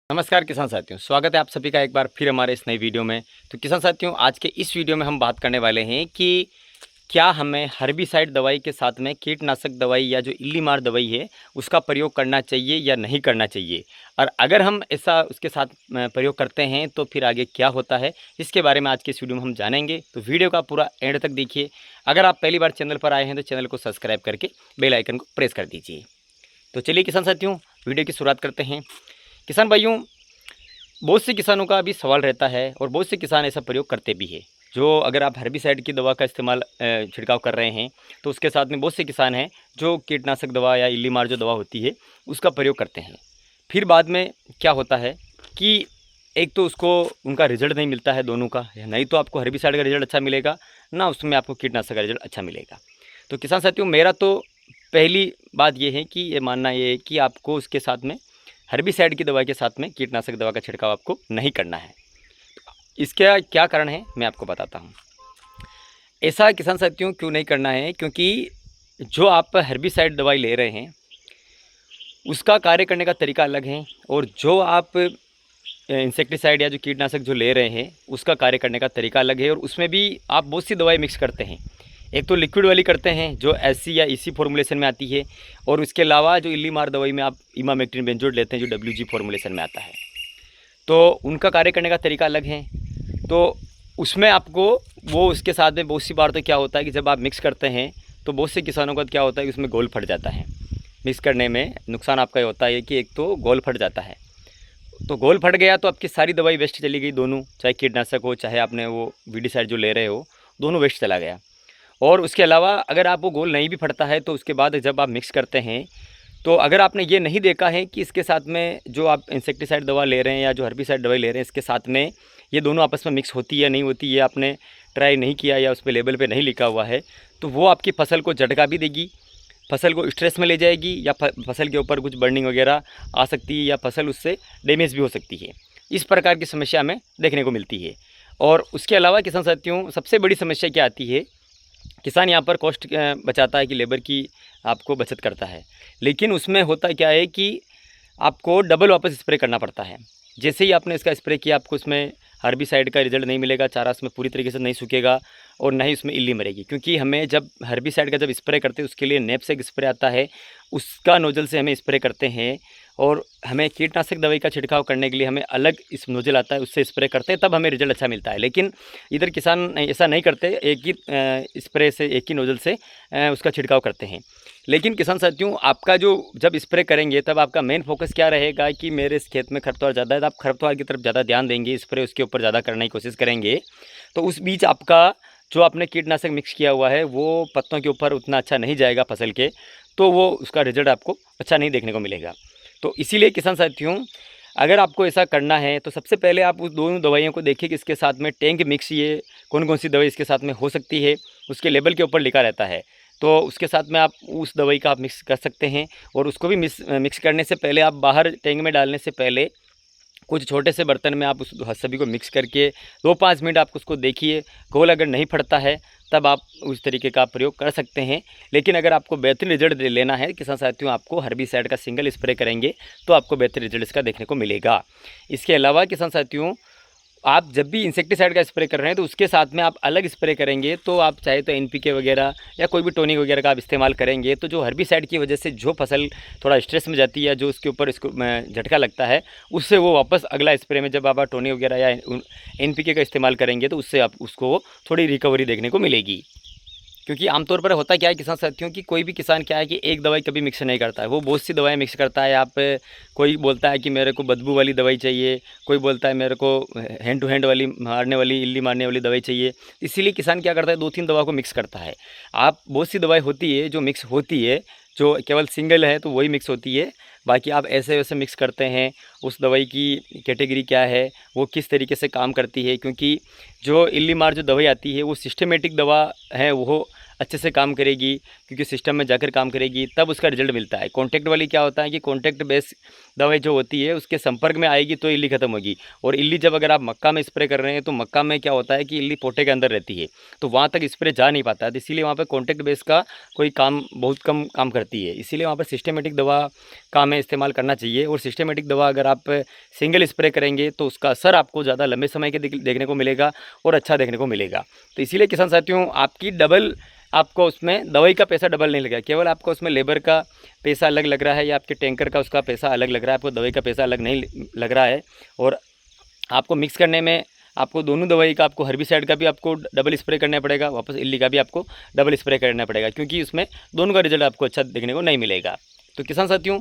नमस्कार किसान साथियों, स्वागत है आप सभी का एक बार फिर हमारे इस नई वीडियो में। तो किसान साथियों, आज के इस वीडियो में हम बात करने वाले हैं कि क्या हमें हर्बिसाइड दवाई के साथ में कीटनाशक दवाई या जो इल्लीमार दवाई है उसका प्रयोग करना चाहिए या नहीं करना चाहिए, और अगर हम ऐसा उसके साथ प्रयोग करते हैं तो फिर आगे क्या होता है, इसके बारे में आज के इस वीडियो में हम जानेंगे। तो वीडियो का पूरा एंड तक देखिए। अगर आप पहली बार चैनल पर आए हैं तो चैनल को सब्सक्राइब करके बेल आइकन को प्रेस कर दीजिए। तो चलिए किसान साथियों, वीडियो की शुरुआत करते हैं। किसान भाइयों, बहुत से किसानों का भी सवाल रहता है और बहुत से किसान ऐसा प्रयोग करते भी हैं। जो अगर आप हर्बिसाइड की दवा का इस्तेमाल छिड़काव कर रहे हैं तो उसके साथ में बहुत से किसान हैं जो कीटनाशक दवा या इल्लीमार जो दवा होती है उसका प्रयोग करते हैं। फिर बाद में क्या होता है कि एक तो उसको उनका रिजल्ट नहीं मिलता है दोनों का, या नहीं तो आपको हर्बिसाइड का रिजल्ट अच्छा मिलेगा, ना उसमें आपको कीटनाशक का रिजल्ट अच्छा मिलेगा। तो किसान साथियों, मेरा तो पहली बात ये है कि ये मानना ये है कि आपको उसके साथ में हर्बिसाइड की दवाई के साथ में कीटनाशक दवा का छिड़काव आपको नहीं करना है। इसका क्या कारण है मैं आपको बताता हूँ। ऐसा किसान साथियों क्यों नहीं करना है, क्योंकि जो आप हर्बिसाइड दवाई ले रहे हैं उसका कार्य करने का तरीका अलग है, और जो आप इंसेक्टिसाइड या जो कीटनाशक जो ले रहे हैं उसका कार्य करने का तरीका अलग है, और उसमें भी आप बहुत सी दवाई मिक्स करते हैं। एक तो लिक्विड वाली करते हैं जो एससी या ईसी फॉर्मुलेशन में आती है, और उसके अलावा जो इल्लीमार दवाई में आप इमामेक्टिन बेंजोएट लेते हैं जो डब्ल्यूजी फॉर्मुलेशन में आता है। तो उनका कार्य करने का तरीका अलग है। तो उसमें आपको वो उसके साथ में बहुत सी बार तो क्या होता है कि जब आप मिक्स करते हैं तो बहुत से किसानों का क्या होता है कि उसमें घोल फट जाता है। मिक्स करने में नुकसान आपका ये होता है कि एक तो घोल फट जाता है, तो घोल फट गया तो आपकी सारी दवाई वेस्ट चली गई, दोनों, चाहे कीटनाशक हो चाहे आपने वो वीडीसाइड जो ले रहे हो, दोनों वेस्ट चला गया। और उसके अलावा अगर आप वो घोल नहीं भी फटता है तो उसके बाद जब आप मिक्स करते हैं तो अगर आपने ये नहीं देखा है कि इसके साथ में जो आप इंसेक्टिसाइड दवा ले रहे हैं या जो हर्बिसाइड दवाई ले रहे हैं इसके साथ में ये दोनों आपस में मिक्स होती है या नहीं होती, ये आपने ट्राई नहीं किया या उस पर लेबल पे नहीं लिखा हुआ है, तो वो आपकी फसल को झटका भी देगी, फसल को स्ट्रेस में ले जाएगी, या फसल के ऊपर कुछ बर्निंग वगैरह आ सकती है, या फसल उससे डैमेज भी हो सकती है। इस प्रकार की समस्या हमें देखने को मिलती है। और उसके अलावा किसान साथियों, सबसे बड़ी समस्या क्या आती है, किसान यहाँ पर कॉस्ट बचाता है कि लेबर की आपको बचत करता है, लेकिन उसमें होता क्या है कि आपको डबल वापस स्प्रे करना पड़ता है। जैसे ही आपने इसका स्प्रे किया आपको उसमें हर्बिसाइड का रिजल्ट नहीं मिलेगा, चारा उसमें पूरी तरीके से नहीं सूखेगा और ना ही उसमें इल्ली मरेगी, क्योंकि हमें जब हर्बिसाइड का जब स्प्रे करते हैं उसके लिए नेपसेक स्प्रे आता है, उसका नोजल से हमें स्प्रे करते हैं। और हमें कीटनाशक दवाई का छिड़काव करने के लिए हमें अलग इस नोजल आता है, उससे स्प्रे करते हैं, तब हमें रिजल्ट अच्छा मिलता है। लेकिन इधर किसान ऐसा नहीं करते, एक ही स्प्रे से, एक ही नोजल से उसका छिड़काव करते हैं। लेकिन किसान साथियों, आपका जो जब स्प्रे करेंगे तब आपका मेन फोकस क्या रहेगा कि मेरे इस खेत में खरपतवार ज़्यादा है, तो आप खरपतवार की तरफ ज़्यादा ध्यान देंगे, स्प्रे उसके ऊपर ज़्यादा करने की कोशिश करेंगे। तो उस बीच आपका जो आपने कीटनाशक मिक्स किया हुआ है वो पत्तों के ऊपर उतना अच्छा नहीं जाएगा फसल के, तो वो उसका रिजल्ट आपको अच्छा नहीं देखने को मिलेगा। तो इसीलिए किसान साथियों, अगर आपको ऐसा करना है तो सबसे पहले आप उस दोनों दवाइयों को देखिए कि इसके साथ में टैंक मिक्स ये कौन कौन सी दवाई इसके साथ में हो सकती है, उसके लेबल के ऊपर लिखा रहता है। तो उसके साथ में आप उस दवाई का आप मिक्स कर सकते हैं, और उसको भी मिक्स करने से पहले आप बाहर टैंक में डालने से पहले कुछ छोटे से बर्तन में आप उस सभी को मिक्स करके 2-5 मिनट आप उसको देखिए। घोल अगर नहीं फटता है तब आप उस तरीके का प्रयोग कर सकते हैं। लेकिन अगर आपको बेहतरीन रिजल्ट लेना है किसान साथियों, आपको हर्बिसाइड का सिंगल स्प्रे करेंगे तो आपको बेहतरीन रिजल्ट इसका देखने को मिलेगा। इसके अलावा किसान साथियों, आप जब भी इंसेक्टिसाइड का स्प्रे कर रहे हैं तो उसके साथ में आप अलग स्प्रे करेंगे, तो आप चाहे तो एनपीके वगैरह या कोई भी टोनिक वगैरह का आप इस्तेमाल करेंगे, तो जो हर्बिसाइड की वजह से जो फसल थोड़ा स्ट्रेस में जाती है, जो उसके ऊपर इसको झटका लगता है, उससे वो वापस अगला स्प्रे में जब आप टोनिक वगैरह या एनपीके का इस्तेमाल करेंगे तो उससे आप उसको थोड़ी रिकवरी देखने को मिलेगी। क्योंकि आमतौर पर होता क्या है किसान साथियों कि कोई भी किसान क्या है कि एक दवाई कभी मिक्स नहीं करता है, वो बहुत सी दवाएं मिक्स करता है। आप कोई बोलता है कि मेरे को बदबू वाली दवाई चाहिए, कोई बोलता है मेरे को हैंड टू हैंड वाली मारने वाली, इल्ली मारने वाली दवाई चाहिए। इसीलिए किसान क्या करता है, 2-3 दवा को मिक्स करता है। आप बहुत सी दवाई होती है जो मिक्स होती है, जो केवल सिंगल है तो वही मिक्स होती है, बाकी आप ऐसे वैसे मिक्स करते हैं। उस दवाई की कैटेगरी क्या है, वो किस तरीके से काम करती है, क्योंकि जो इल्लीमार जो दवाई आती है वो सिस्टमेटिक दवा है, वो अच्छे से काम करेगी, क्योंकि सिस्टम में जाकर काम करेगी, तब उसका रिजल्ट मिलता है। कॉन्टैक्ट वाली क्या होता है कि कॉन्टैक्ट बेस दवाई जो होती है उसके संपर्क में आएगी तो इल्ली खत्म होगी। और इल्ली जब अगर आप मक्का में स्प्रे कर रहे हैं तो मक्का में क्या होता है कि इल्ली पोटे के अंदर रहती है, तो वहाँ तक स्प्रे जा नहीं पाता है, तो इसीलिए वहाँ पर कॉन्टैक्ट बेस का कोई काम बहुत कम काम करती है। इसीलिए वहाँ पर सिस्टमेटिक दवा का हमें इस्तेमाल करना चाहिए। और सिस्टमेटिक दवा अगर आप सिंगल स्प्रे करेंगे तो उसका असर आपको ज़्यादा लंबे समय के देखने को मिलेगा और अच्छा देखने को मिलेगा। तो इसीलिए किसान साथियों, आपकी डबल आपको उसमें दवाई का पैसा डबल नहीं लगेगा, केवल आपको उसमें लेबर का पैसा अलग लग रहा है या आपके टैंकर का उसका पैसा अलग लग रहा है, आपको दवाई का पैसा अलग नहीं लग रहा है। और आपको मिक्स करने में आपको दोनों दवाई का, आपको हर्बिसाइड का भी आपको डबल स्प्रे करना पड़ेगा, वापस इल्ली का भी आपको डबल स्प्रे करना पड़ेगा, क्योंकि उसमें दोनों का रिजल्ट आपको अच्छा देखने को नहीं मिलेगा। तो किसान साथियों,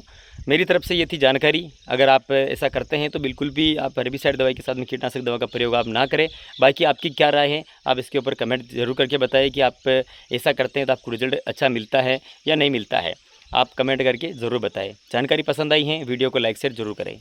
मेरी तरफ से ये थी जानकारी। अगर आप ऐसा करते हैं तो बिल्कुल भी आप हर्बिसाइड दवाई के साथ में कीटनाशक दवा का प्रयोग आप ना करें। बाकी आपकी क्या राय है, आप इसके ऊपर कमेंट ज़रूर करके बताएं कि आप ऐसा करते हैं तो आपको रिजल्ट अच्छा मिलता है या नहीं मिलता है। आप कमेंट करके ज़रूर बताएं। जानकारी पसंद आई है, वीडियो को लाइक शेयर ज़रूर करें।